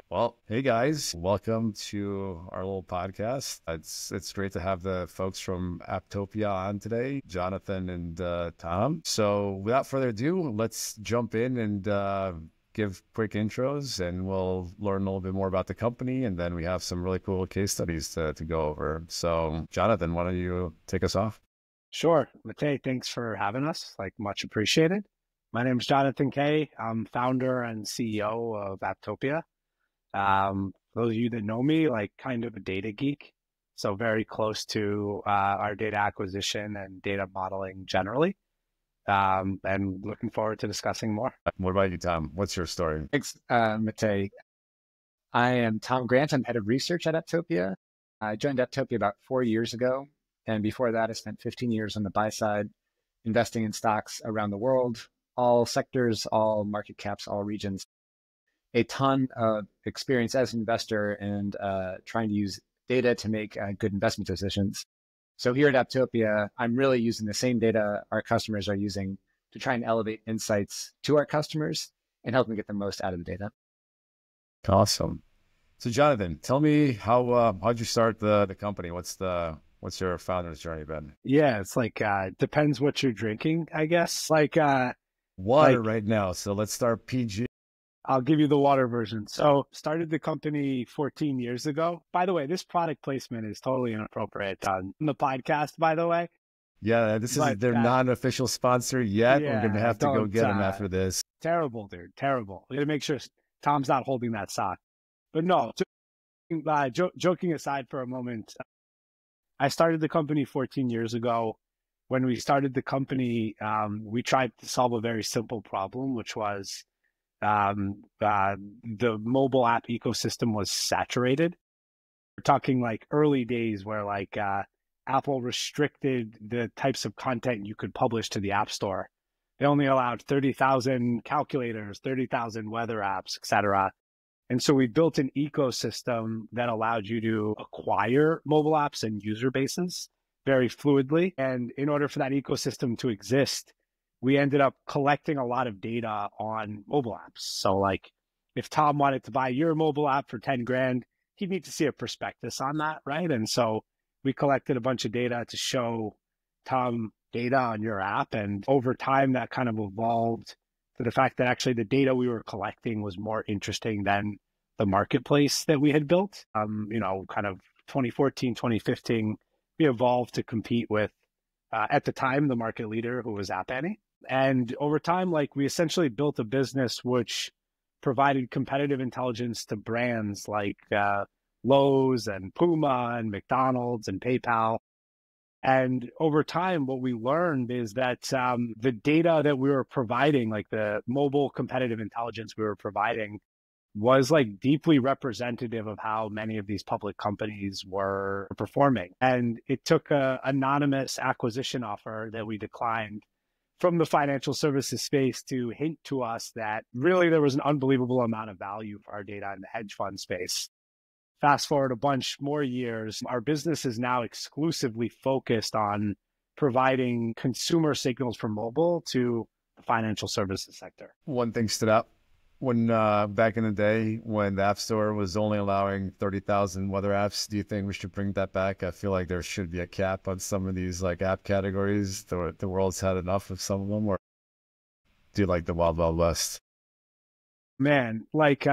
Well, hey guys, welcome to our little podcast. It's great to have the folks from Apptopia on today, Jonathan and Tom. So without further ado, let's jump in and give quick intros, and we'll learn a little bit more about the company, and then we have some really cool case studies to go over. So Jonathan, why don't you take us off? Sure. Matei, thanks for having us. Much appreciated. My name is Jonathan Kay. I'm founder and CEO of Apptopia. Those of you that know me, kind of a data geek, so very close to our data acquisition and data modeling generally, and looking forward to discussing more. What about you, Tom? What's your story? Thanks, Matei. I am Tom Grant. I'm head of research at Apptopia. I joined Apptopia about 4 years ago, and before that, I spent 15 years on the buy side, investing in stocks around the world, all sectors, all market caps, all regions. A ton of experience as an investor and trying to use data to make good investment decisions. So here at Apptopia, I'm really using the same data our customers are using to try and elevate insights to our customers and help them get the most out of the data. Awesome. So Jonathan, tell me how'd you start the company? What's your founder's journey been? Yeah, it's depends what you're drinking, I guess. Water right now. So let's start PG. I'll give you the water version. So started the company 14 years ago. By the way, this product placement is totally inappropriate on the podcast, by the way. Yeah, this is their non-official sponsor yet. Yeah, we're going to have to go get them after this. Terrible, dude. Terrible. We got to make sure Tom's not holding that sock. But no, joking aside for a moment, I started the company 14 years ago. When we started the company, we tried to solve a very simple problem, which was the mobile app ecosystem was saturated. We're talking early days where Apple restricted the types of content you could publish to the App Store. They only allowed 30,000 calculators, 30,000 weather apps, etc. And so we built an ecosystem that allowed you to acquire mobile apps and user bases very fluidly. And in order for that ecosystem to exist, we ended up collecting a lot of data on mobile apps. So if Tom wanted to buy your mobile app for 10 grand, he'd need to see a prospectus on that, right? And so we collected a bunch of data to show Tom data on your app. And over time, that kind of evolved to the fact that actually the data we were collecting was more interesting than the marketplace that we had built. Kind of 2014, 2015, we evolved to compete with, at the time, the market leader, who was App Annie. And over time, we essentially built a business which provided competitive intelligence to brands like Lowe's and Puma and McDonald's and PayPal. And over time, what we learned is that the data that we were providing, the mobile competitive intelligence we were providing, was deeply representative of how many of these public companies were performing. And it took an anonymous acquisition offer that we declined from the financial services space to hint to us that really there was an unbelievable amount of value for our data in the hedge fund space. Fast forward a bunch more years, our business is now exclusively focused on providing consumer signals for mobile to the financial services sector. One thing stood out when back in the day when the App Store was only allowing 30,000 weather apps. Do you think we should bring that back? I feel like there should be a cap on some of these app categories. The world's had enough of some of them. Or do you like the Wild Wild West? Man,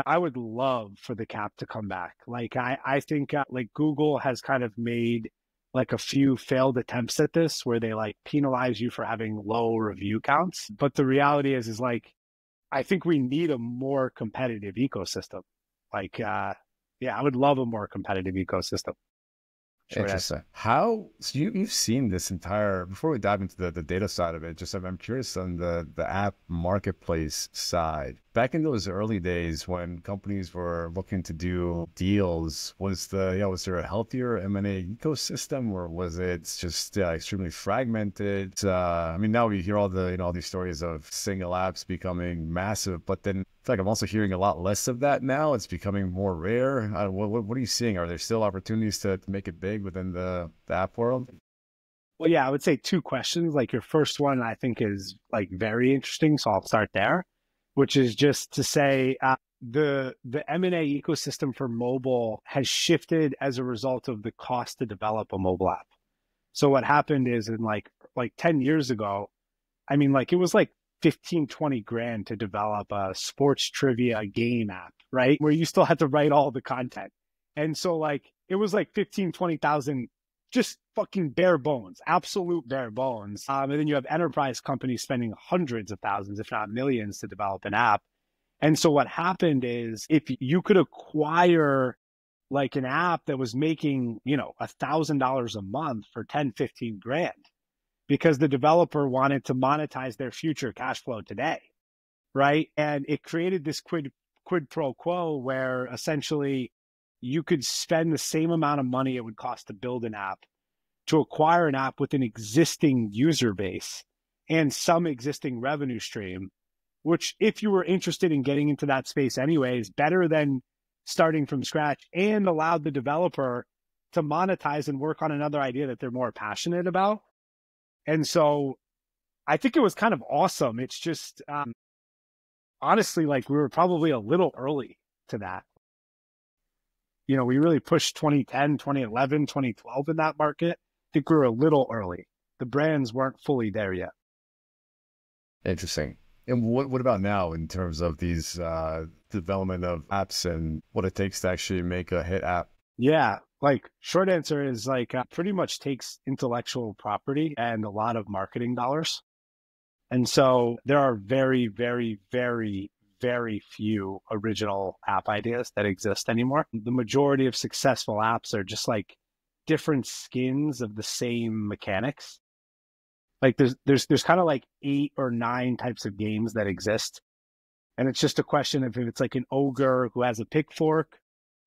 I would love for the cap to come back. I think Google has kind of made a few failed attempts at this where they penalize you for having low review counts. But the reality is I think we need a more competitive ecosystem. I would love a more competitive ecosystem. Interesting. So you've seen this entire, before we dive into the data side of it, I'm curious on the app marketplace side. Back in those early days when companies were looking to do deals, was there a healthier M&A ecosystem, or was it just extremely fragmented? Now we hear all these stories of single apps becoming massive, but then I feel like I'm also hearing a lot less of that now. It's becoming more rare. What are you seeing? Are there still opportunities to make it big within the app world? Well, yeah, I would say two questions. Like your first one, I think is like very interesting. So I'll start there, which is just to say the M&A ecosystem for mobile has shifted as a result of the cost to develop a mobile app. So what happened is in like 10 years ago, I mean, like it was like 15, 20 grand to develop a sports trivia game app, right? Where you still had to write all the content. And so like it was like 15, 20,000, just fucking bare bones, absolute bare bones. And then you have enterprise companies spending hundreds of thousands, if not millions, to develop an app. And so what happened is if you could acquire like an app that was making, you know, $1,000 a month for 10, 15 grand, because the developer wanted to monetize their future cash flow today, right? And it created this quid pro quo where essentially you could spend the same amount of money it would cost to build an app to acquire an app with an existing user base and some existing revenue stream, which if you were interested in getting into that space anyways, better than starting from scratch, and allowed the developer to monetize and work on another idea that they're more passionate about. And so I think it was kind of awesome. It's just, honestly, like we were probably a little early to that. You know, we really pushed 2010, 2011, 2012 in that market. I think we were a little early. The brands weren't fully there yet. Interesting. And what about now in terms of these development of apps and what it takes to actually make a hit app? Yeah, like short answer is like pretty much takes intellectual property and a lot of marketing dollars. And so there are very, very, very, very few original app ideas that exist anymore. The majority of successful apps are just like different skins of the same mechanics. Like there's kind of like 8 or 9 types of games that exist. And it's just a question of if it's like an ogre who has a pitchfork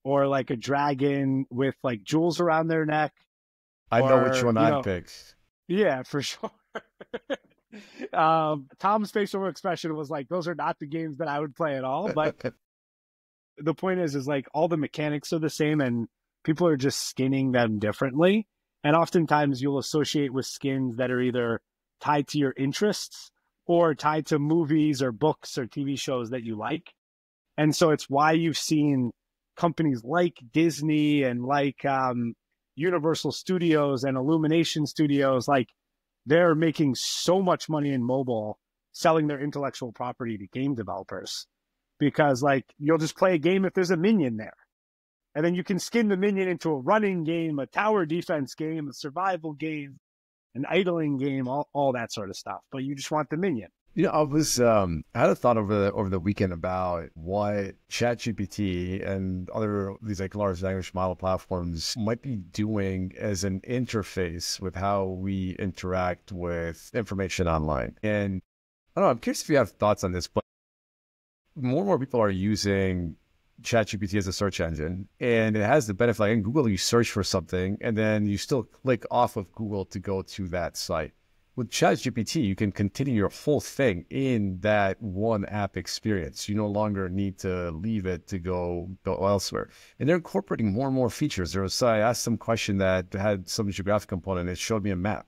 or like a dragon with like jewels around their neck. I know which one I'd pick. Yeah, for sure. Tom's facial expression was like, those are not the games that I would play at all. But the point is like all the mechanics are the same and people are just skinning them differently. And oftentimes you'll associate with skins that are either tied to your interests or tied to movies or books or TV shows that you like. And so it's why you've seen companies like Disney and like Universal Studios and Illumination Studios, like they're making so much money in mobile selling their intellectual property to game developers, because like you'll just play a game if there's a minion there. And then you can skin the minion into a running game, a tower defense game, a survival game, an idling game, all that sort of stuff. But you just want the minion. You know, I had a thought over the weekend about what ChatGPT and other these like large language model platforms might be doing as an interface with how we interact with information online. And I don't know, I'm curious if you have thoughts on this, but more and more people are using ChatGPT as a search engine, and it has the benefit, like in Google, you search for something and then you still click off of Google to go to that site. With ChatGPT, you can continue your whole thing in that one app experience. You no longer need to leave it to go elsewhere. And they're incorporating more and more features. I asked some question that had some geographic component. It showed me a map,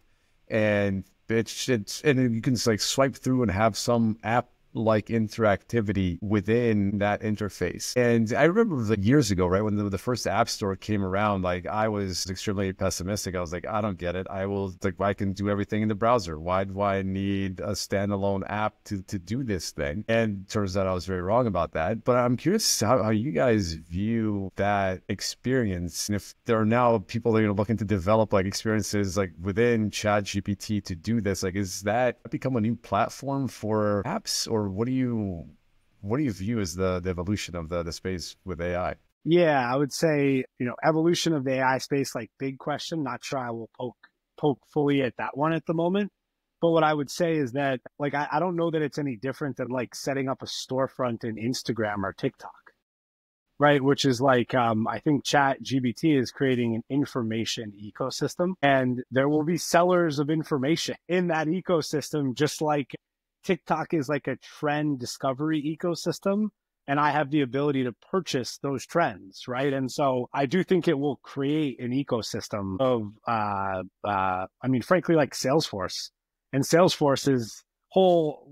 and and you can just like swipe through and have some app like interactivity within that interface. And I remember like years ago, right, when the first App Store came around, like I was extremely pessimistic. I was like, I don't get it. I can do everything in the browser. Why do I need a standalone app to do this thing? And turns out I was very wrong about that. But I'm curious how you guys view that experience. And if there are now people that are looking to develop like experiences like within ChatGPT to do this, like is that become a new platform for apps, or what do you view as the evolution of the space with AI? Yeah, I would say, evolution of the AI space, like big question. Not sure I will poke fully at that one at the moment. But what I would say is that like, I don't know that it's any different than like setting up a storefront in Instagram or TikTok, right? Which is like, I think ChatGPT is creating an information ecosystem, and there will be sellers of information in that ecosystem, just like TikTok is like a trend discovery ecosystem. and I have the ability to purchase those trends, right? And so I do think it will create an ecosystem of, I mean, frankly, like Salesforce. And Salesforce's whole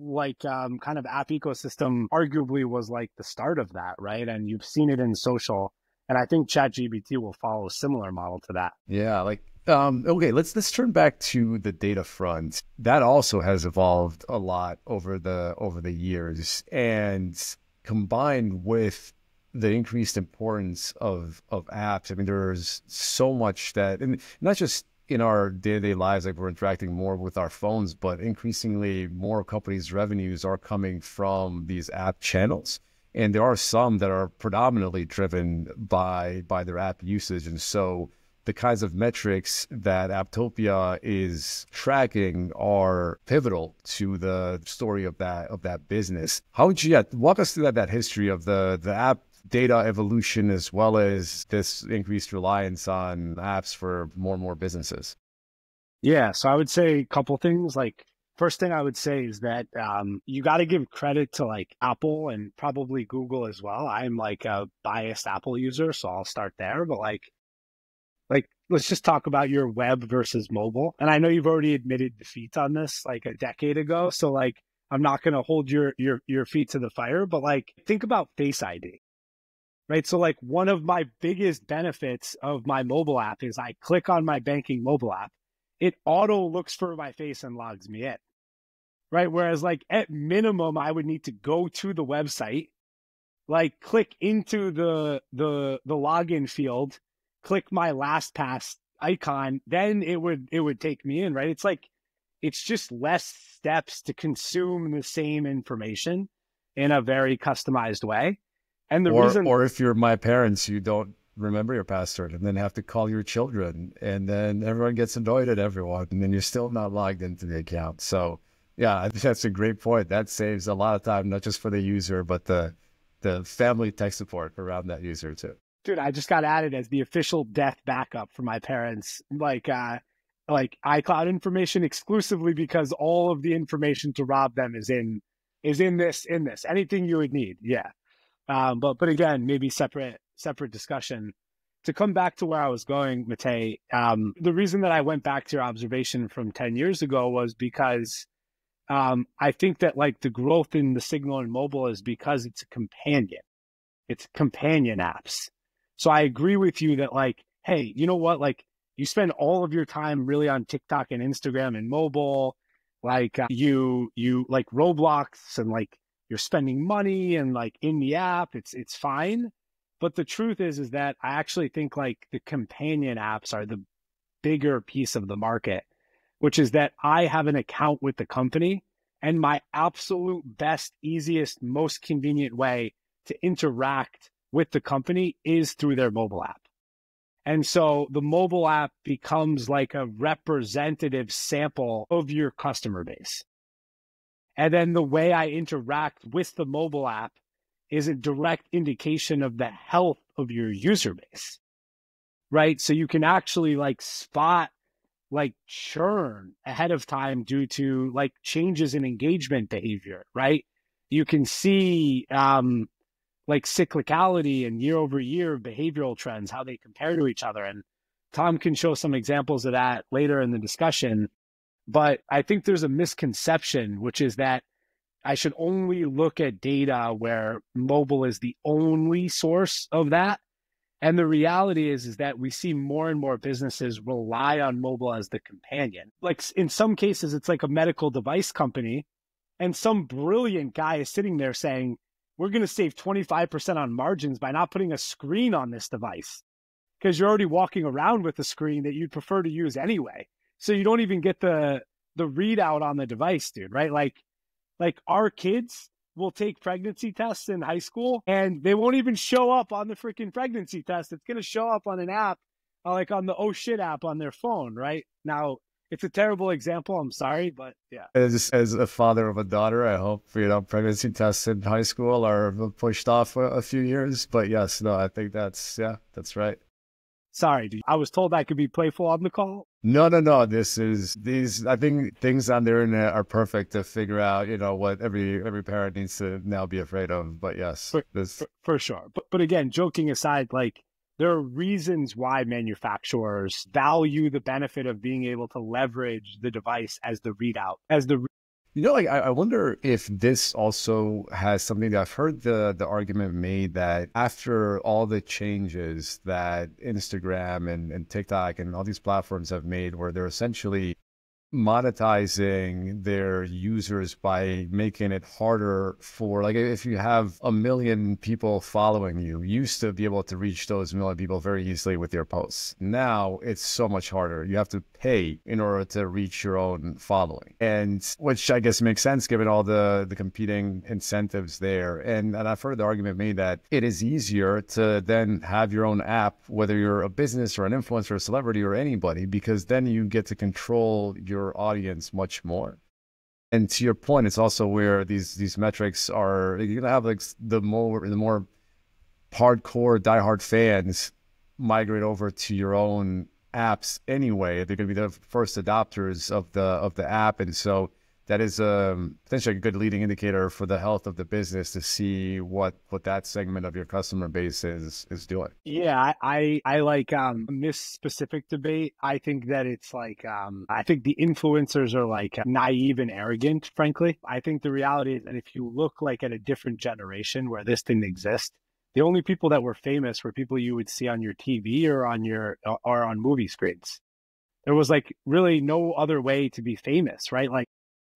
kind of app ecosystem arguably was like the start of that, right? And you've seen it in social. And I think ChatGPT will follow a similar model to that. Yeah, like okay, let's turn back to the data front. That also has evolved a lot over the years, and combined with the increased importance of apps. I mean, there's so much that, and not just in our day-to-day lives, like we're interacting more with our phones, but increasingly more companies' revenues are coming from these app channels. And there are some that are predominantly driven by their app usage. And so the kinds of metrics that Apptopia is tracking are pivotal to the story of that business. How would you walk us through that history of the app data evolution, as well as this increased reliance on apps for more and more businesses? Yeah, so I would say a couple things. Like, first thing I would say is that you got to give credit to like Apple and probably Google as well. I'm like a biased Apple user, so I'll start there. But like let's just talk about your web versus mobile. And I know you've already admitted defeat on this like a decade ago, so like I'm not going to hold your feet to the fire. But like, think about Face ID, right? So like, one of my biggest benefits of my mobile app is I click on my banking mobile app, it auto looks for my face and logs me in, right? Whereas like at minimum, I would need to go to the website, like click into the login field, click my LastPass icon, then it would take me in, right? It's like, it's just less steps to consume the same information in a very customized way. And the reason, or if you're my parents, you don't remember your password and then have to call your children, and then everyone gets annoyed at everyone, and then you're still not logged into the account. So yeah, I think that's a great point. That saves a lot of time, not just for the user, but the family tech support around that user too. Dude, I just got added as the official death backup for my parents, like iCloud information exclusively, because all of the information to rob them is in this. Anything you would need. Yeah. But again, maybe separate discussion. To come back to where I was going, Matei, the reason that I went back to your observation from 10 years ago was because I think that like the growth in the Signal and mobile is because it's a companion. It's companion apps. So I agree with you that like, hey, you know what? Like, you spend all of your time really on TikTok and Instagram and mobile, like you like Roblox, and like you're spending money and like in the app, it's fine. But the truth is that I actually think like the companion apps are the bigger piece of the market, which is that I have an account with the company, and my absolute best, easiest, most convenient way to interact with the company is through their mobile app. And so the mobile app becomes like a representative sample of your customer base. And then the way I interact with the mobile app is a direct indication of the health of your user base, right? So you can actually like spot like churn ahead of time due to like changes in engagement behavior, right? You can see like cyclicality and year over year behavioral trends, how they compare to each other. And Tom can show some examples of that later in the discussion. But I think there's a misconception, which is that I should only look at data where mobile is the only source of that. And the reality is that we see more and more businesses rely on mobile as the companion. Like in some cases, it's like a medical device company, and some brilliant guy is sitting there saying, we're going to save 25% on margins by not putting a screen on this device, because you're already walking around with a screen that you'd prefer to use anyway. So you don't even get the readout on the device, dude, right? Like our kids will take pregnancy tests in high school, and they won't even show up on the freaking pregnancy test. It's going to show up on an app, like on the Oh Shit app on their phone, right? Now, it's a terrible example. I'm sorry, but yeah. As a father of a daughter, I hope, pregnancy tests in high school are pushed off a few years. But yes, no, I think that's right. Sorry, dude. I was told I could be playful on the call. No, no, no. I think things on the internet are perfect to figure out, what every parent needs to now be afraid of. But yes, for sure. But again, joking aside, like there are reasons why manufacturers value the benefit of being able to leverage the device as the readout, I wonder if this also has something that I've heard the argument made that after all the changes that Instagram and TikTok and all these platforms have made, where they're essentially monetizing their users by making it harder for, like, if you have 1 million people following you used to be able to reach those 1 million people very easily with your posts. Now it's so much harder. You have to pay in order to reach your own following, and which I guess makes sense given all the competing incentives there. And I've heard the argument made that it is easier to then have your own app, whether you're a business or an influencer, a celebrity, or anybody, because then you get to control your audience much more. And to your point, it's also where these metrics are, you're gonna have like the more hardcore diehard fans migrate over to your own apps anyway. They're gonna be the first adopters of the app, and so that is potentially a good leading indicator for the health of the business to see what that segment of your customer base is doing. Yeah, I like this specific debate. I think that it's like I think the influencers are like naive and arrogant, frankly. I think the reality is that if you look like at a different generation where this didn't exist, the only people that were famous were people you would see on your TV or on movie screens. There was like really no other way to be famous, right? Like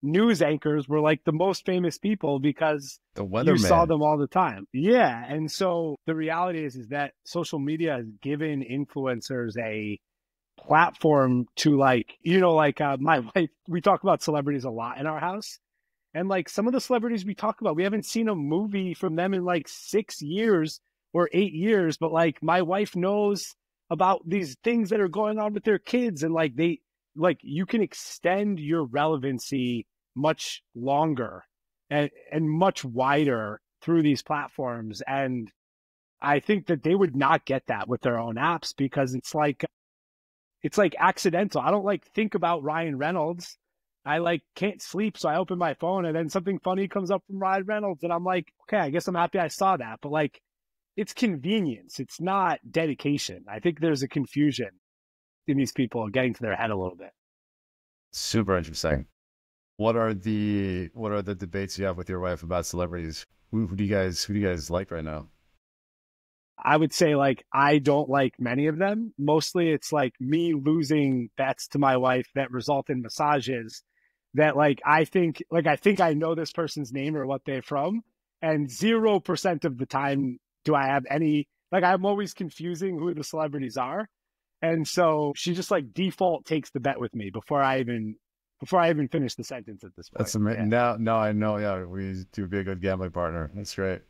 news anchors were like the most famous people because you saw them all the time. Yeah. And so the reality is that social media has given influencers a platform to my wife, we talk about celebrities a lot in our house. And like some of the celebrities we talk about, we haven't seen a movie from them in like 6 years or 8 years, but like my wife knows about these things that are going on with their kids. And you can extend your relevancy much longer and much wider through these platforms. And I think that they would not get that with their own apps because it's like accidental. I don't like think about Ryan Reynolds. I can't sleep. So I open my phone and then something funny comes up from Ryan Reynolds. And I'm like, okay, I guess I'm happy I saw that. But like, it's convenience. It's not dedication. I think there's a confusion in these people getting to their head a little bit. Super interesting. What are the debates you have with your wife about celebrities? Who do you guys like right now? I would say like I don't like many of them. Mostly it's like me losing bets to my wife that result in massages that like I think I know this person's name or what they're from, and 0% of the time do I have any, like I'm always confusing who the celebrities are. And so she just like default takes the bet with me before I even finish the sentence at this point. That's amazing. Yeah. Now I know, yeah, we do be a good gambling partner. That's great.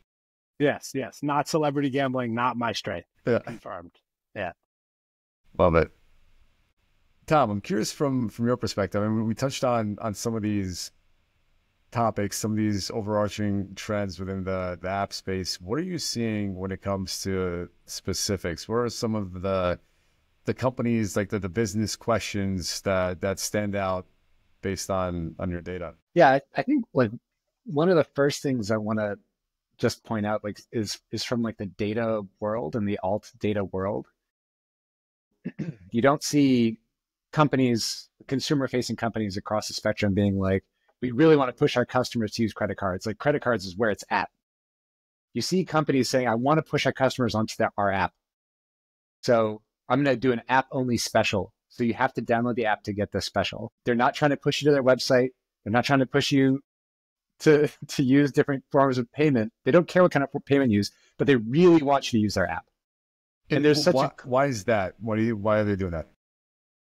Yes. Not celebrity gambling, not my strength. Yeah. Confirmed. Yeah. Love it. Tom, I'm curious from your perspective. I mean, we touched on some of these topics, some of these overarching trends within the app space. What are you seeing when it comes to specifics? What are some of the companies, like the business questions that stand out based on your data? Yeah, I think like one of the first things I want to just point out like is from like the data world and the alt data world. You don't see companies, consumer facing companies across the spectrum being like, we really want to push our customers to use credit cards. Like credit cards is where it's at. You see companies saying, I want to push our customers onto our app. So I'm going to do an app only special. So you have to download the app to get the special. They're not trying to push you to their website. They're not trying to push you to use different forms of payment. They don't care what kind of payment you use, but they really want you to use their app. And there's why is that? Why are they doing that?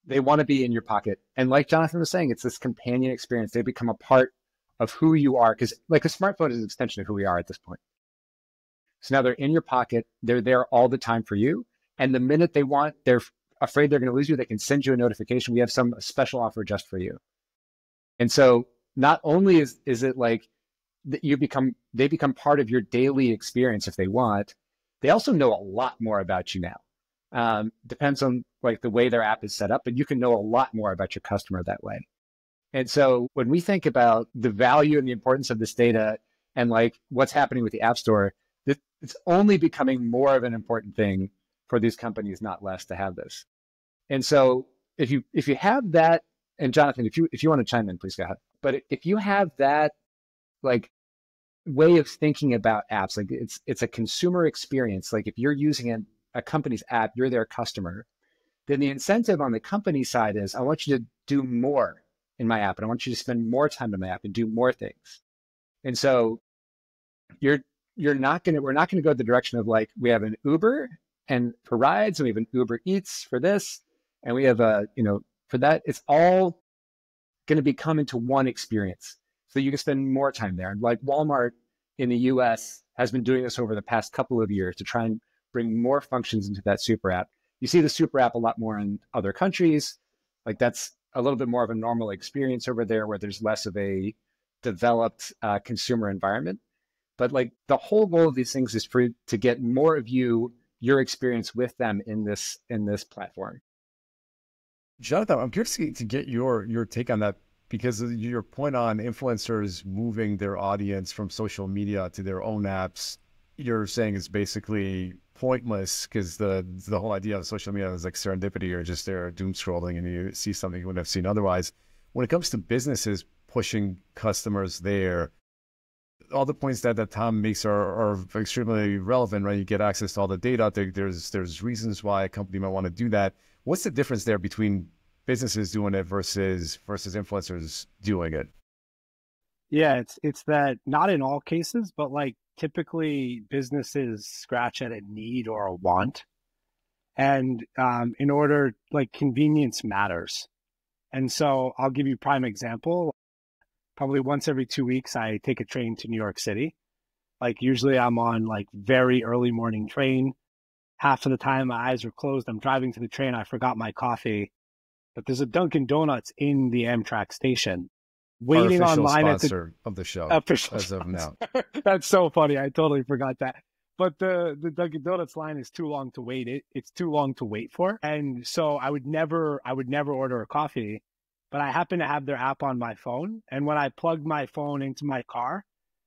They want to be in your pocket. And like Jonathan was saying, it's this companion experience. They become a part of who you are, because like a smartphone is an extension of who we are at this point. So now they're in your pocket. They're there all the time for you. And the minute they want, they're afraid they're going to lose you, they can send you a notification. We have some special offer just for you. And so not only is it like they become part of your daily experience if they want, they also know a lot more about you now. Depends on like the way their app is set up, but you can know a lot more about your customer that way. And so when we think about the value and the importance of this data and like what's happening with the App Store, it's only becoming more of an important thing for these companies, not less, to have this. And so if you have that, and Jonathan, if you want to chime in, please go ahead. But if you have that like way of thinking about apps, like it's a consumer experience. Like if you're using a company's app, you're their customer, then the incentive on the company side is I want you to do more in my app, and I want you to spend more time in my app and do more things. And so we're not going to go the direction of like, we have an Uber and for rides, and we have an Uber Eats for this, and we have for that. It's all going to become into one experience. So you can spend more time there. And like Walmart in the US has been doing this over the past couple of years to try and bring more functions into that super app. You see the super app a lot more in other countries. Like that's a little bit more of a normal experience over there where there's less of a developed consumer environment. But like the whole goal of these things is to get more of your experience with them in this platform. Jonathan, I'm curious to get your take on that, because of your point on influencers moving their audience from social media to their own apps. You're saying it's basically pointless because the whole idea of social media is like serendipity, or just there doom scrolling and you see something you wouldn't have seen otherwise. When it comes to businesses pushing customers there, all the points that Tom makes are extremely relevant, right? You get access to all the data. There's reasons why a company might want to do that. What's the difference there between businesses doing it versus influencers doing it? Yeah, it's that not in all cases, but like typically businesses scratch at a need or a want. And in order, like convenience matters. And so I'll give you a prime example. Probably once every 2 weeks, I take a train to New York City. Like usually I'm on like very early morning train. Half of the time my eyes are closed. I'm driving to the train. I forgot my coffee. But there's a Dunkin' Donuts in the Amtrak station. Waiting online at the of the show as of now. That's so funny. I totally forgot that. But the Dunkin' Donuts line is too long to wait. It's too long to wait for. And so I would never order a coffee, but I happen to have their app on my phone. And when I plug my phone into my car,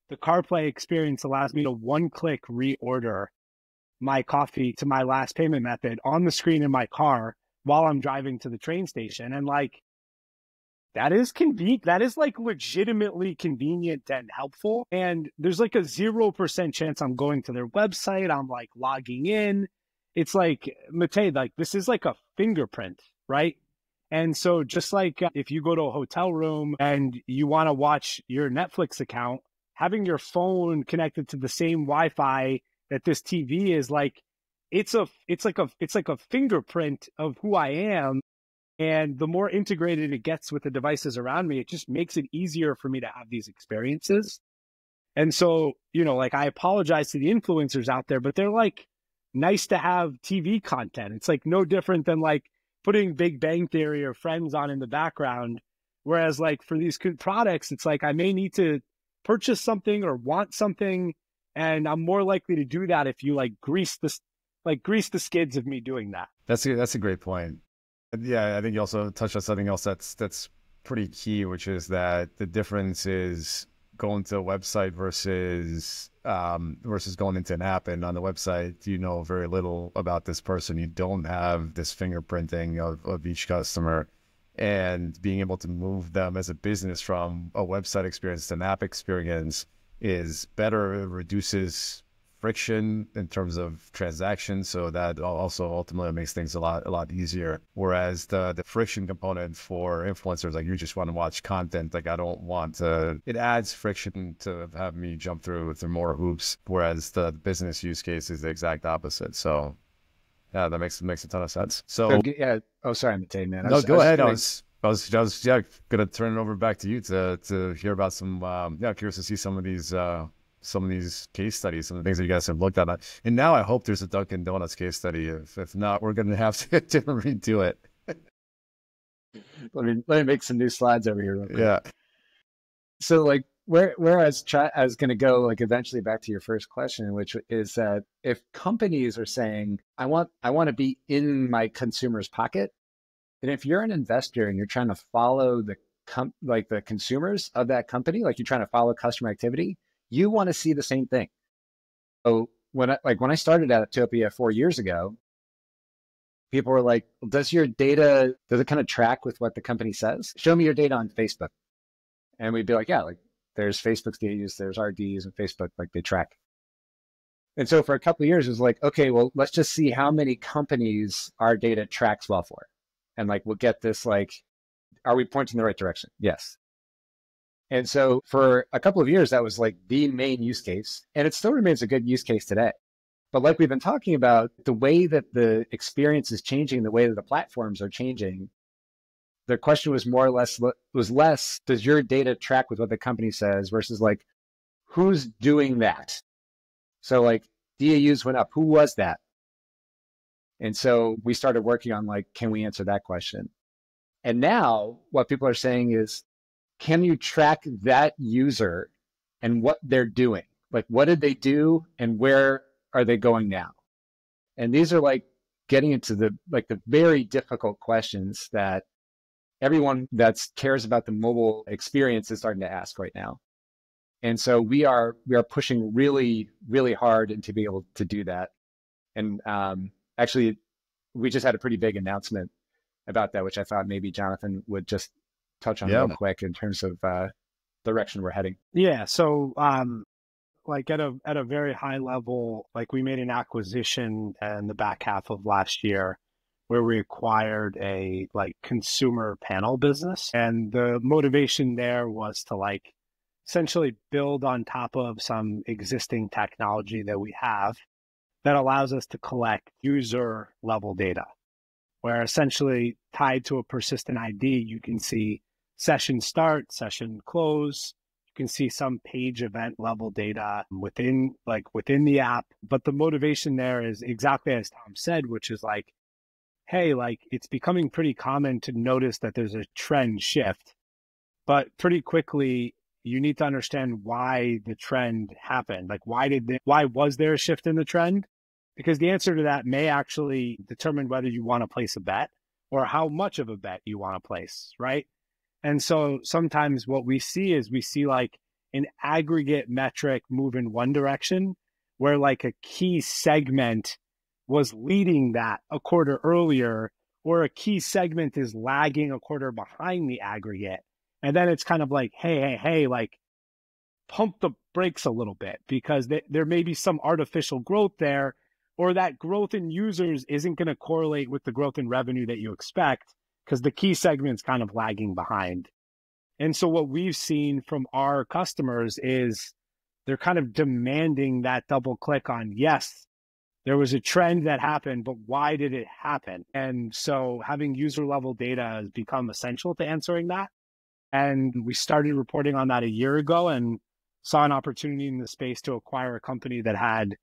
the CarPlay experience allows me to one-click reorder my coffee to my last payment method on the screen in my car while I'm driving to the train station. And like, that is convenient. That is like legitimately convenient and helpful. And there's like a 0% chance I'm going to their website. I'm like logging in. It's like, Matei, like this is like a fingerprint, right? And so just like if you go to a hotel room and you want to watch your Netflix account, having your phone connected to the same Wi-Fi that this TV is, like, it's like a fingerprint of who I am. And the more integrated it gets with the devices around me, it just makes it easier for me to have these experiences. And so, like I apologize to the influencers out there, but they're like nice to have TV content. It's like no different than like putting Big Bang Theory or Friends on in the background. Whereas like for these products, it's like I may need to purchase something or want something. And I'm more likely to do that if you like grease the skids of me doing that. That's a great point. Yeah, I think you also touched on something else that's pretty key, which is that the difference is going to a website versus going into an app. And on the website, you know very little about this person. You don't have this fingerprinting of each customer, and being able to move them as a business from a website experience to an app experience is better. It reduces friction in terms of transactions, so that also ultimately makes things a lot easier. Whereas the friction component for influencers, like you just want to watch content, like I don't want to, it adds friction to have me jump through more hoops, whereas the business use case is the exact opposite. So yeah, that makes a ton of sense. So yeah, oh sorry, Matei, man. No, go ahead. I was gonna turn it over back to you to hear about some curious to see some of these case studies, some of the things that you guys have looked at. And now I hope there's a Dunkin' Donuts case study. If not, we're going to have to redo it. Let me make some new slides over here. Yeah. So like where I was going to go, like eventually back to your first question, which is that if companies are saying, I want to be in my consumer's pocket, and if you're an investor and you're trying to follow the the consumers of that company, like you're trying to follow customer activity, you want to see the same thing. So when I started at Apptopia 4 years ago, people were like, does your data, does it kind of track with what the company says? Show me your data on Facebook. And we'd be like, yeah, like there's Facebook's data use, there's RDs and Facebook, like they track. And so for a couple of years, it was like, okay, well, let's just see how many companies our data tracks well for. And like, we'll get this, like, are we pointing in the right direction? Yes. And so for a couple of years, that was like the main use case. And it still remains a good use case today. But like we've been talking about, the way that the experience is changing, the way that the platforms are changing, the question was more or less, does your data track with what the company says versus like, who's doing that? So like DAUs went up. Who was that? And so we started working on like, can we answer that question? And now what people are saying is, can you track that user and what they're doing? Like, what did they do and where are they going now? And these are like getting into the very difficult questions that everyone that cares about the mobile experience is starting to ask right now. And so we are pushing really, really hard and to be able to do that. And actually, we just had a pretty big announcement about that, which I thought maybe Jonathan would just touch on real quick in terms of direction we're heading. Yeah. So like at a very high level, like we made an acquisition in the back half of last year where we acquired a like consumer panel business. And the motivation there was to like essentially build on top of some existing technology that we have that allows us to collect user level data, where essentially tied to a persistent ID, you can see session start, session close. You can see some page event level data within the app. But the motivation there is exactly as Tom said, which is like, hey, like it's becoming pretty common to notice that there's a trend shift, but pretty quickly you need to understand why the trend happened. Like why was there a shift in the trend? Because the answer to that may actually determine whether you want to place a bet or how much of a bet you want to place, right? And so sometimes what we see is like an aggregate metric move in one direction where like a key segment was leading that a quarter earlier, or a key segment is lagging a quarter behind the aggregate. And then it's kind of like, hey, like pump the brakes a little bit because there may be some artificial growth there, or that growth in users isn't going to correlate with the growth in revenue that you expect because the key segment's kind of lagging behind. And so what we've seen from our customers is they're kind of demanding that double click on, yes, there was a trend that happened, but why did it happen? And so having user level data has become essential to answering that. And we started reporting on that a year ago and saw an opportunity in the space to acquire a company that had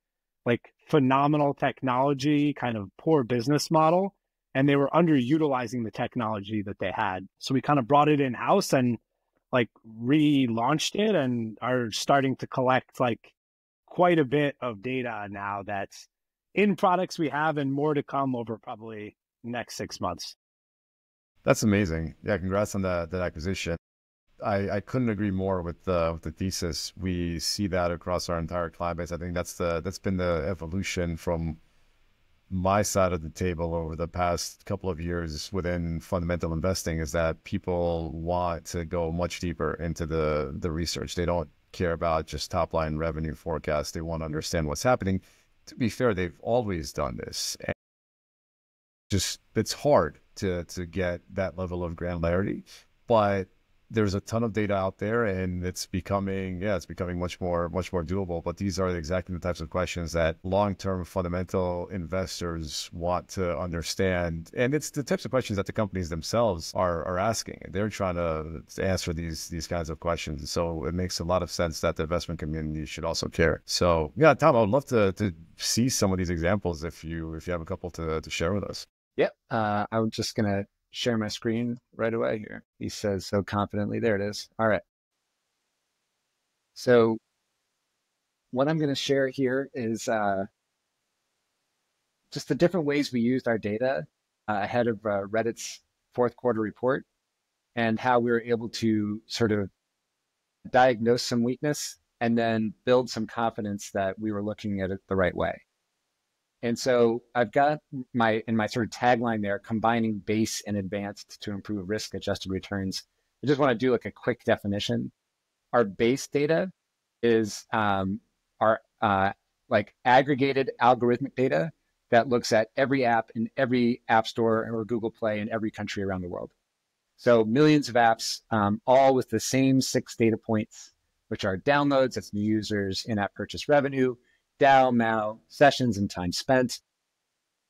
like phenomenal technology, kind of poor business model, and they were underutilizing the technology that they had. So we kind of brought it in-house and like relaunched it and are starting to collect like quite a bit of data now that's in products we have and more to come over probably next 6 months. That's amazing. Yeah, congrats on that acquisition. I couldn't agree more with the thesis. We see that across our entire client base. I think that's been the evolution from my side of the table over the past couple of years within fundamental investing, is that people want to go much deeper into the research. They don't care about just top line revenue forecast. They want to understand what's happening. To be fair, they've always done this. And just it's hard to get that level of granularity, but there's a ton of data out there and it's becoming much more doable. But these are exactly the types of questions that long-term fundamental investors want to understand. And it's the types of questions that the companies themselves are asking. They're trying to answer these kinds of questions. So it makes a lot of sense that the investment community should also care. So yeah, Tom, I would love to see some of these examples if you have a couple to share with us. Yep. I'm just going to share my screen right away here. He says so confidently. There it is. All right. So what I'm going to share here is just the different ways we used our data ahead of Reddit's fourth quarter report and how we were able to sort of diagnose some weakness and then build some confidence that we were looking at it the right way. And so I've got my sort of tagline there, combining base and advanced to improve risk-adjusted returns. I just want to do like a quick definition. Our base data is our like aggregated algorithmic data that looks at every app in every app store or Google Play in every country around the world. So millions of apps, all with the same 6 data points, which are downloads, that's new users, in-app purchase revenue, DAU, MAU, sessions, and time spent,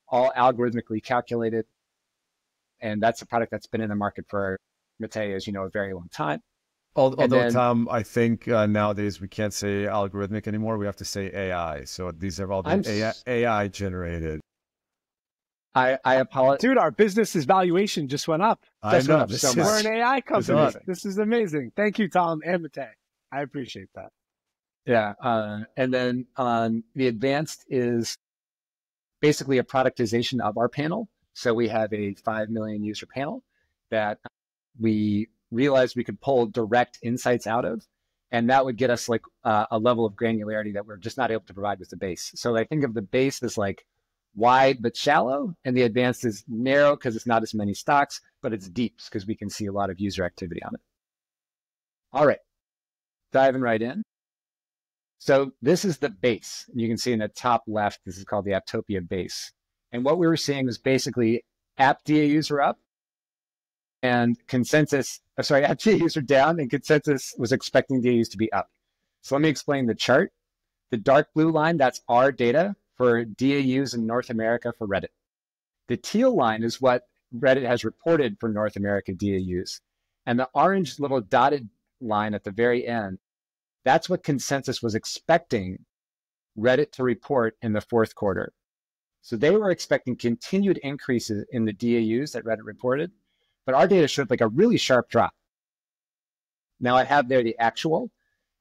all algorithmically calculated. And that's a product that's been in the market for, Matei, as you know, a very long time. Although, then, Tom, I think nowadays we can't say algorithmic anymore. We have to say AI. So these have all been AI generated. I apologize. Dude, our business's valuation just went up. I know. So we're an AI company. This is amazing. Thank you, Tom and Matei. I appreciate that. Yeah. And then the advanced is basically a productization of our panel. So we have a 5 million user panel that we realized we could pull direct insights out of. And that would get us like a level of granularity that we're just not able to provide with the base. So I think of the base as like wide but shallow, and the advanced is narrow because it's not as many stocks, but it's deep because we can see a lot of user activity on it. All right, diving right in. So this is the base. You can see in the top left, this is called the Apptopia base. And what we were seeing was basically app DAUs are up and consensus, app DAUs are down, and consensus was expecting DAUs to be up. So let me explain the chart. The dark blue line, that's our data for DAUs in North America for Reddit. The teal line is what Reddit has reported for North America DAUs. And the orange little dotted line at the very end, that's what consensus was expecting Reddit to report in the fourth quarter. So they were expecting continued increases in the DAUs that Reddit reported, but our data showed like a really sharp drop. Now I have there the actual.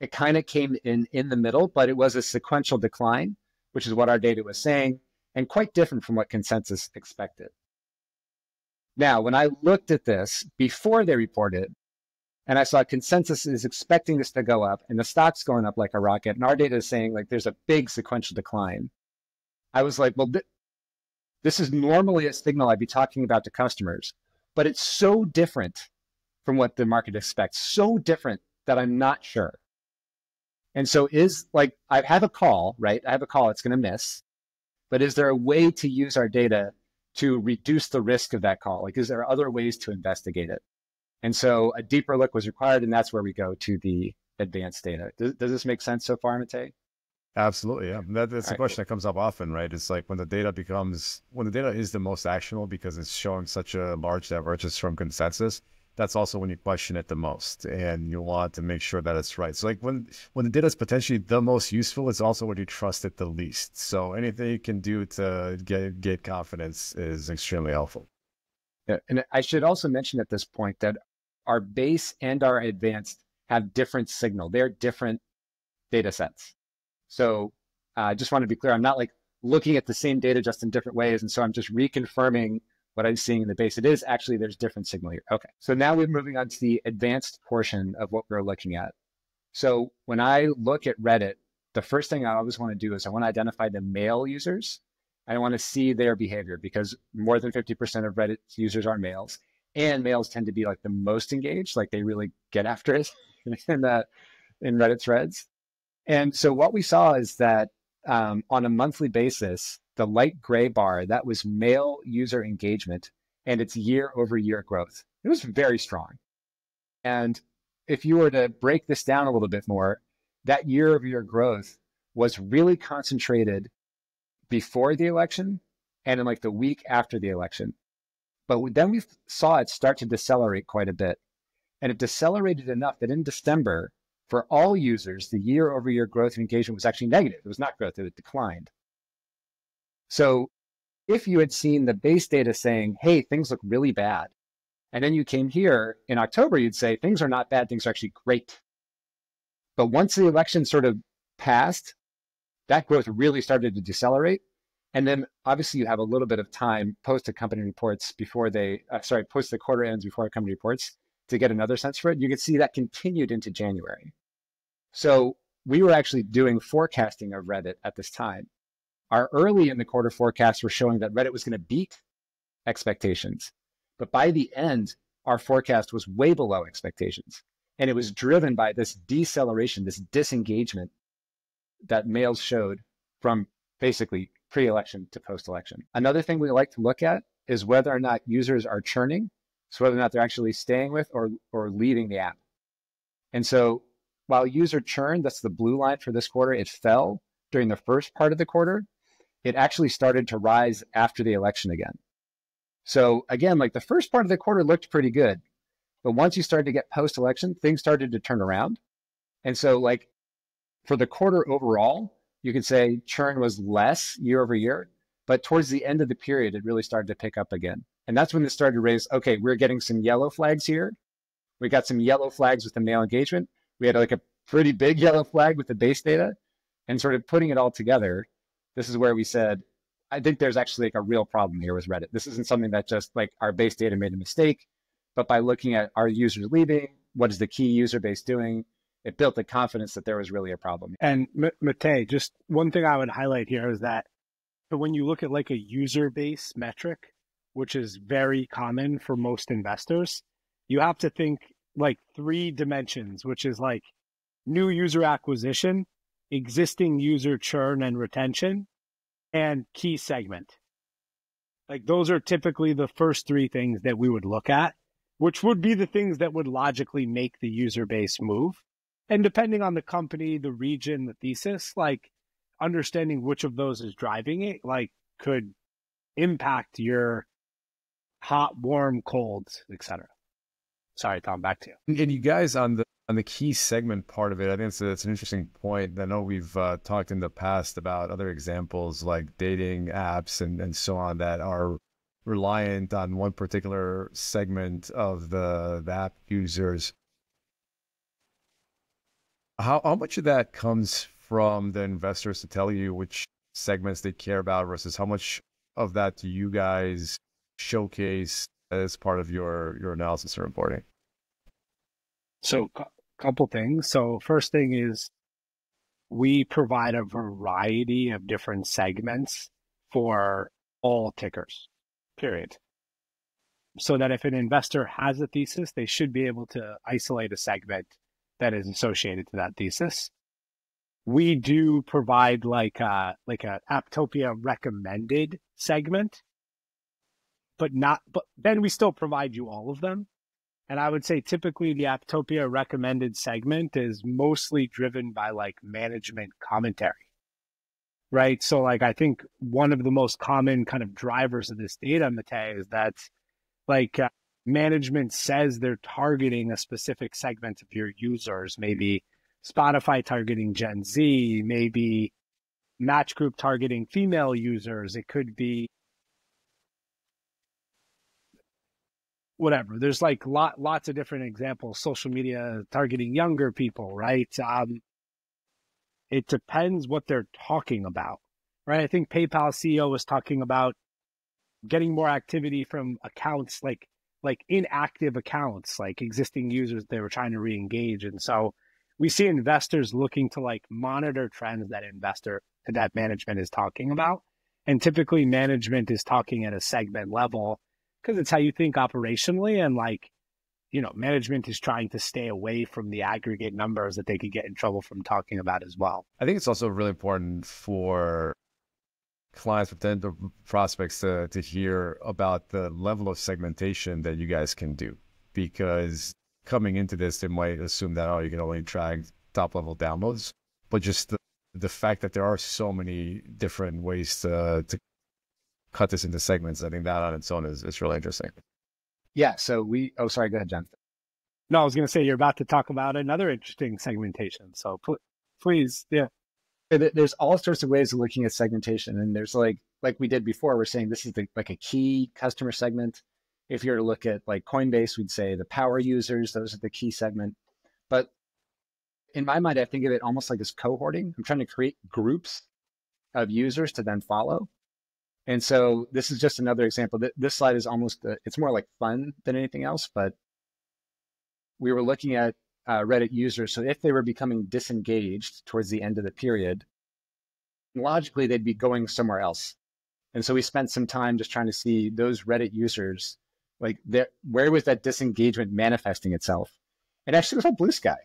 It kind of came in the middle, but it was a sequential decline, which is what our data was saying, and quite different from what consensus expected. Now, when I looked at this before they reported, and I saw consensus is expecting this to go up, and the stock's going up like a rocket, and our data is saying like there's a big sequential decline, I was like, well, this is normally a signal I'd be talking about to customers, but it's so different from what the market expects, so different that I'm not sure. And so I have a call, right? I have a call it's going to miss, but is there a way to use our data to reduce the risk of that call? Like, is there other ways to investigate it? And so a deeper look was required, and that's where we go to the advanced data. Does this make sense so far, Matei? Absolutely, yeah. That's a question that comes up often, right? It's like when the data is the most actionable because it's showing such a large divergence from consensus, that's also when you question it the most, and you want to make sure that it's right. So like when the data is potentially the most useful, it's also when you trust it the least. So anything you can do to get confidence is extremely helpful. Yeah, and I should also mention at this point that our base and our advanced have different signal. They're different data sets. So I just want to be clear, I'm not like looking at the same data just in different ways. And so I'm just reconfirming what I'm seeing in the base. It is actually, there's different signal here. Okay, so now we're moving on to the advanced portion of what we're looking at. So when I look at Reddit, the first thing I always want to do is I want to identify the male users. I want to see their behavior because more than 50% of Reddit users are males, and males tend to be like the most engaged, like they really get after it in Reddit threads. And so what we saw is that on a monthly basis, the light gray bar, that was male user engagement, and it's year-over-year growth. It was very strong. And if you were to break this down a little bit more, that year-over-year growth was really concentrated before the election and in like the week after the election. But then we saw it start to decelerate quite a bit. And it decelerated enough that in December, for all users, the year-over-year growth and engagement was actually negative. It was not growth, it declined. So if you had seen the base data saying, hey, things look really bad, and then you came here in October, you'd say, things are not bad, things are actually great. But once the election sort of passed, that growth really started to decelerate. And then obviously you have a little bit of time post the company reports before post the quarter ends before company reports to get another sense for it. You can see that continued into January. So we were actually doing forecasting of Reddit at this time. Our early in the quarter forecasts were showing that Reddit was going to beat expectations. But by the end, our forecast was way below expectations. And it was driven by this deceleration, this disengagement that males showed from basically pre-election to post-election. Another thing we like to look at is whether or not users are churning, so whether or not they're actually staying with or leaving the app. And so while user churn, that's the blue line for this quarter, it fell during the first part of the quarter, it actually started to rise after the election again. So again, like the first part of the quarter looked pretty good, but once you started to get post-election, things started to turn around. And so like for the quarter overall, you could say churn was less year over year, but towards the end of the period, it really started to pick up again. And that's when it started to raise, okay, we're getting some yellow flags here. We got some yellow flags with the male engagement. We had like a pretty big yellow flag with the base data, and sort of putting it all together. This is where we said, I think there's actually like a real problem here with Reddit. This isn't something that just like our base data made a mistake, but by looking at our users leaving, what is the key user base doing? It built the confidence that there was really a problem. And Matei, just one thing I would highlight here is that when you look at like a user base metric, which is very common for most investors, you have to think like 3 dimensions, which is like new user acquisition, existing user churn and retention, and key segment. Like those are typically the first 3 things that we would look at, which would be the things that would logically make the user base move. And depending on the company, the region, the thesis, like understanding which of those is driving it, like could impact your hot, warm, cold, etc. Sorry, Tom, back to you. And you guys on the key segment part of it, I think it's an interesting point. I know we've talked in the past about other examples like dating apps and so on that are reliant on one particular segment of the app users. How much of that comes from the investors to tell you which segments they care about versus how much of that do you guys showcase as part of your analysis and reporting? So a couple things. So first thing is we provide a variety of different segments for all tickers, period. So that if an investor has a thesis, they should be able to isolate a segment that is associated to that thesis. We do provide like a Apptopia recommended segment, but then we still provide you all of them. And I would say typically the Apptopia recommended segment is mostly driven by like management commentary, right? So like I think one of the most common kind of drivers of this data, Matei, is that like management says they're targeting a specific segment of your users, maybe Spotify targeting Gen Z, maybe Match Group targeting female users. It could be whatever. There's like lots of different examples. Social media targeting younger people, right? It depends what they're talking about, right? I think PayPal CEO was talking about getting more activity from accounts like inactive accounts, like existing users they were trying to re-engage. And so we see investors looking to like monitor trends that management is talking about. And typically management is talking at a segment level because it's how you think operationally. And like, you know, management is trying to stay away from the aggregate numbers that they could get in trouble from talking about as well. I think it's also really important for clients, potential prospects to hear about the level of segmentation that you guys can do, because coming into this, they might assume that, oh, you can only track top level downloads, but just the fact that there are so many different ways to cut this into segments, I think that on its own is really interesting. Yeah. So sorry, go ahead, John. No, I was going to say you're about to talk about another interesting segmentation. So please, yeah. There's all sorts of ways of looking at segmentation, and there's like we did before, we're saying this is like a key customer segment. If you were to look at like Coinbase, we'd say the power users, those are the key segment. But in my mind, I think of it almost like as cohorting. I'm trying to create groups of users to then follow. And so this is just another example. This slide is almost, it's more like fun than anything else, but we were looking at Reddit users. So if they were becoming disengaged towards the end of the period, logically, they'd be going somewhere else. And so we spent some time just trying to see those Reddit users, like where was that disengagement manifesting itself? And actually, it was on Blue Sky.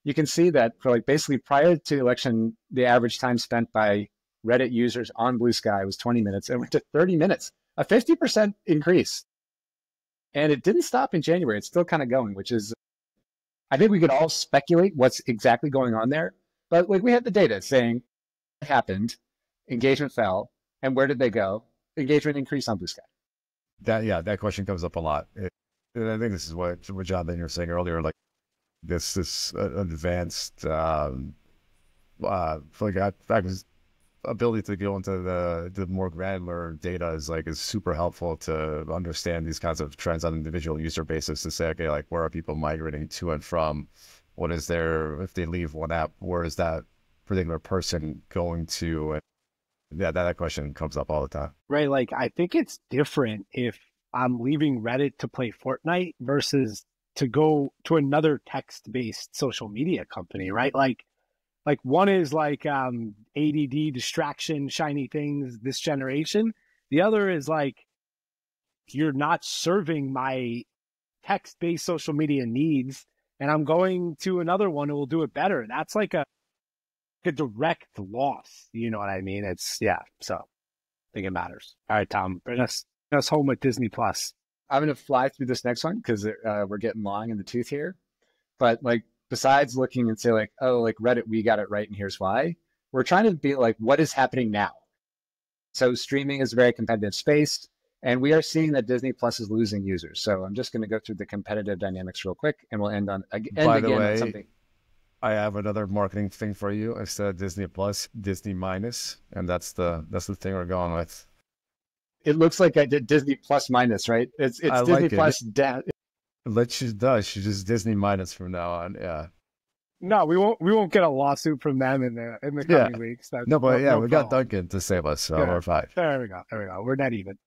You can see that for like basically prior to the election, the average time spent by Reddit users on Blue Sky was 20 minutes and went to 30 minutes, a 50% increase. And it didn't stop in January. It's still kind of going, which is, I think we could all speculate what's exactly going on there. But like we had the data saying it happened, engagement fell, and where did they go? Engagement increased on Blue Sky. That question comes up a lot. And I think this is what Jonathan, you were saying earlier, like this advanced ability to go into the more granular data is super helpful to understand these kinds of trends on an individual user basis to say, okay, like where are people migrating to and from? What is their, if they leave one app, where is that particular person going to? And yeah, that question comes up all the time. Right. Like, I think it's different if I'm leaving Reddit to play Fortnite versus to go to another text-based social media company, right? Like one is like ADD, distraction, shiny things, this generation. The other is like, you're not serving my text-based social media needs, and I'm going to another one who will do it better. That's like a direct loss. You know what I mean? So I think it matters. All right, Tom, bring us home with Disney Plus. I'm going to fly through this next one because we're getting long in the tooth here. But like, besides looking and say like, oh, like Reddit, we got it right, and here's why. We're trying to be like, what is happening now? So streaming is a very competitive space, and we are seeing that Disney Plus is losing users. So I'm just going to go through the competitive dynamics real quick, and we'll end on By the way, on something. I have another marketing thing for you. Instead of Disney Plus, Disney minus, and that's the thing we're going with. It looks like I did Disney Plus minus, right? It's Disney like Plus down. She's just Disney minus from now on. Yeah. No, we won't get a lawsuit from them in the coming weeks. We got Duncan to save us, so we're fine. There we go. We're not even.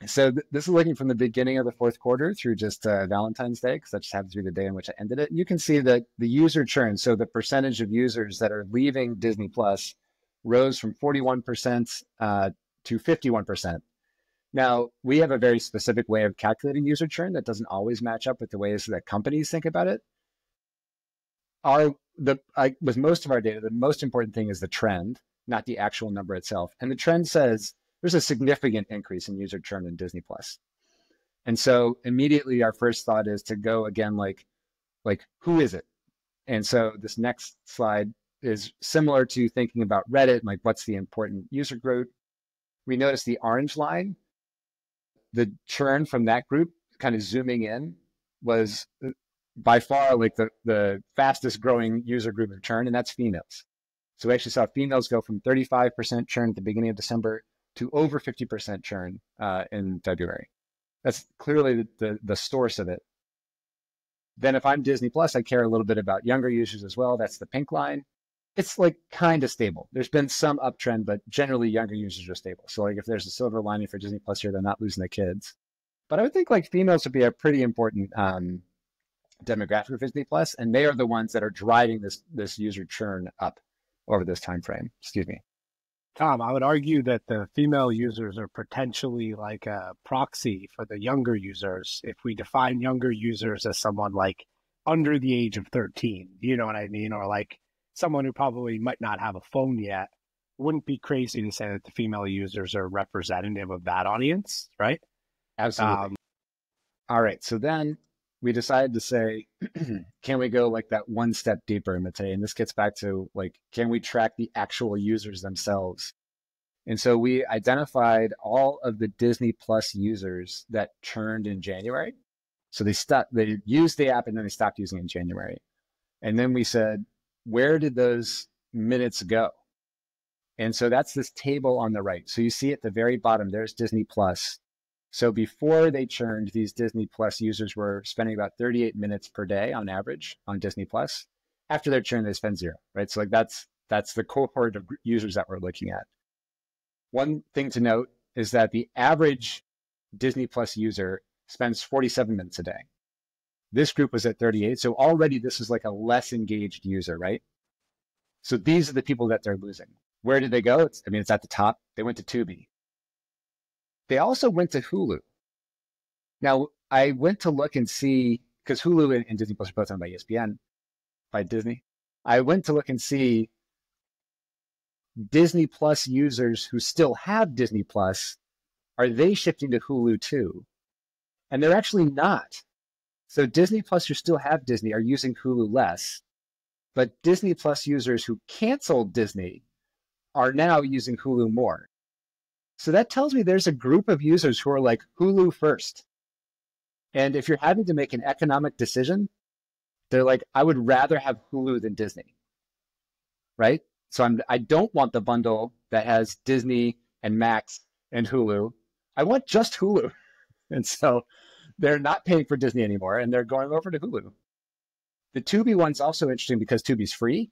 So this is looking from the beginning of the fourth quarter through just Valentine's Day, because that just happens to be the day in which I ended it. You can see that the user churn, so the percentage of users that are leaving Disney Plus, rose from 41% to 51%. Now, we have a very specific way of calculating user churn that doesn't always match up with the ways that companies think about it. With most of our data, the most important thing is the trend, not the actual number itself. And the trend says there's a significant increase in user churn in Disney Plus. And so immediately our first thought is to go again, like who is it? And so this next slide is similar to thinking about Reddit, like what's the important user group? We notice the orange line, the churn from that group, kind of zooming in, was by far like the fastest growing user group of churn, and that's females. So we actually saw females go from 35% churn at the beginning of December to over 50% churn in February. That's clearly the source of it. Then if I'm Disney Plus, I care a little bit about younger users as well. That's the pink line. It's like kind of stable. There's been some uptrend, but generally younger users are stable. So like if there's a silver lining for Disney Plus here, they're not losing their kids. But I would think like females would be a pretty important demographic for Disney Plus, and they are the ones that are driving this user churn up over this time frame. Excuse me. Tom, I would argue that the female users are potentially like a proxy for the younger users. If we define younger users as someone like under the age of 13, you know what I mean? Or like someone who probably might not have a phone yet, wouldn't be crazy to say that the female users are representative of that audience, right? Absolutely. All right. So then we decided to say, can we go like that one step deeper, Matei? And this gets back to like, can we track the actual users themselves? And so we identified all of the Disney Plus users that churned in January. So they used the app and then they stopped using it in January. And then we said, where did those minutes go? And so that's this table on the right. So you see at the very bottom, there's Disney Plus. So before they churned, these Disney Plus users were spending about 38 minutes per day on average on Disney Plus. after their churn, they spend zero, right? So like that's the cohort of users that we're looking at. One thing to note is that the average Disney Plus user spends 47 minutes a day. This group was at 38. So already this is like a less engaged user, right? So these are the people that they're losing. Where did they go? It's at the top. They went to Tubi. They also went to Hulu. Now, I went to look and see, because Hulu and Disney Plus are both owned by ESPN, by Disney. I went to look and see Disney Plus users who still have Disney Plus, are they shifting to Hulu too? And they're actually not. So Disney Plus who still have Disney are using Hulu less, but Disney Plus users who canceled Disney are now using Hulu more. So that tells me there's a group of users who are like Hulu first. And if you're having to make an economic decision, they're like, I would rather have Hulu than Disney, right? So I don't want the bundle that has Disney and Max and Hulu. I want just Hulu. And so they're not paying for Disney anymore, and they're going over to Hulu. The Tubi one's also interesting because Tubi's free.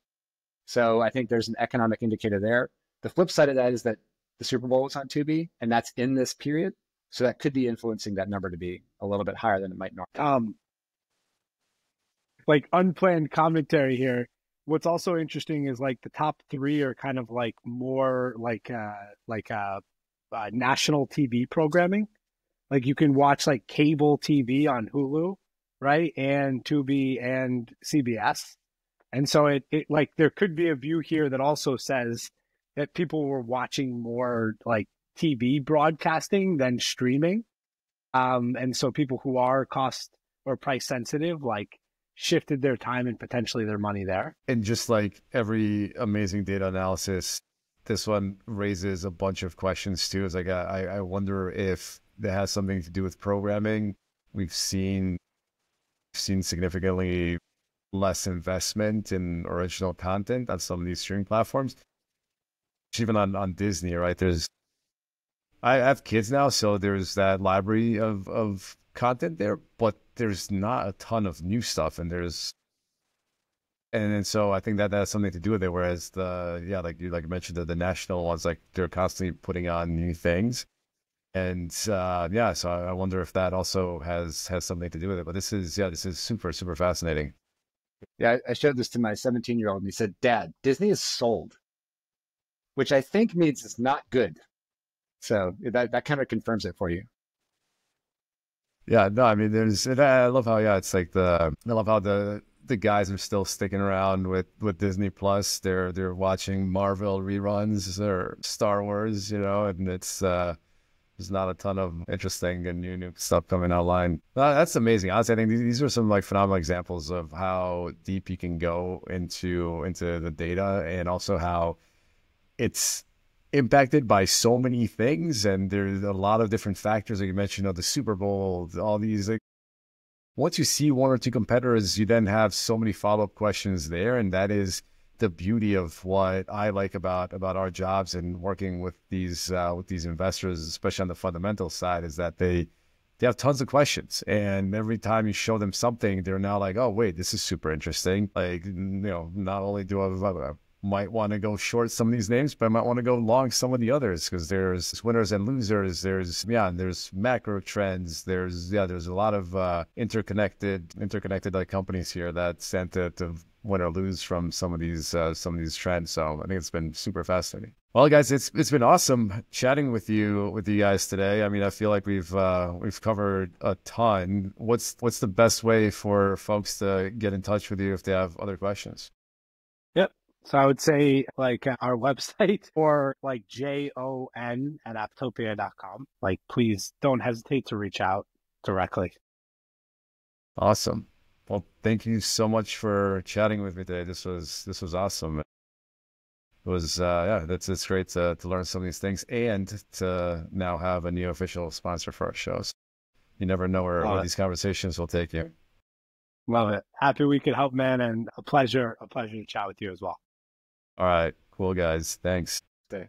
So I think there's an economic indicator there. The flip side of that is that the Super Bowl was on Tubi, and that's in this period. So that could be influencing that number to be a little bit higher than it might normally. Like unplanned commentary here. What's also interesting is like the top three are kind of like more like national TV programming. Like you can watch like cable TV on Hulu, right? And Tubi and CBS. And so it like there could be a view here that also says that people were watching more like TV broadcasting than streaming. And so people who are cost or price sensitive, like shifted their time and potentially their money there. And just like every amazing data analysis, this one raises a bunch of questions too. It's like, I wonder if that has something to do with programming. We've seen significantly less investment in original content on some of these streaming platforms. Even on Disney, right? I have kids now, so there's that library of content there, but there's not a ton of new stuff, and so I think that has something to do with it. Whereas like you mentioned, the national ones, like they're constantly putting on new things, and so I wonder if that also has something to do with it. But this is super, super fascinating. Yeah, I showed this to my 17-year-old, and he said, "Dad, Disney is sold," which I think means it's not good. So that kind of confirms it for you. Yeah, no, I mean, I love how, it's like I love how the guys are still sticking around with Disney Plus. They're watching Marvel reruns or Star Wars, and it's, there's not a ton of interesting and new stuff coming online. That's amazing. Honestly, I think these are some like phenomenal examples of how deep you can go into the data, and also how it's impacted by so many things, and there's a lot of different factors. Like you mentioned, the Super Bowl, all these. Like, once you see one or two competitors, you then have so many follow-up questions there, and that is the beauty of what I like about our jobs and working with these investors, especially on the fundamental side, is that they have tons of questions, and every time you show them something, they're now like, oh wait, this is super interesting. Like, not only do I might want to go short some of these names, but I might want to go long some of the others, because there's winners and losers. There's macro trends. There's a lot of interconnected like companies here that stand to win or lose from some of these trends. So I think it's been super fascinating. Well, guys, it's been awesome chatting with you guys today. I mean, I feel like we've covered a ton. What's the best way for folks to get in touch with you if they have other questions? Yep. So I would say like our website, or like jon@apptopia.com. Like, please don't hesitate to reach out directly. Awesome. Well, thank you so much for chatting with me today. This was awesome. It was it's great to learn some of these things, and to now have a new official sponsor for our shows. You never know where these conversations will take you. Love it. Happy we could help, man, and a pleasure to chat with you as well. All right. Cool, guys. Thanks. Stay.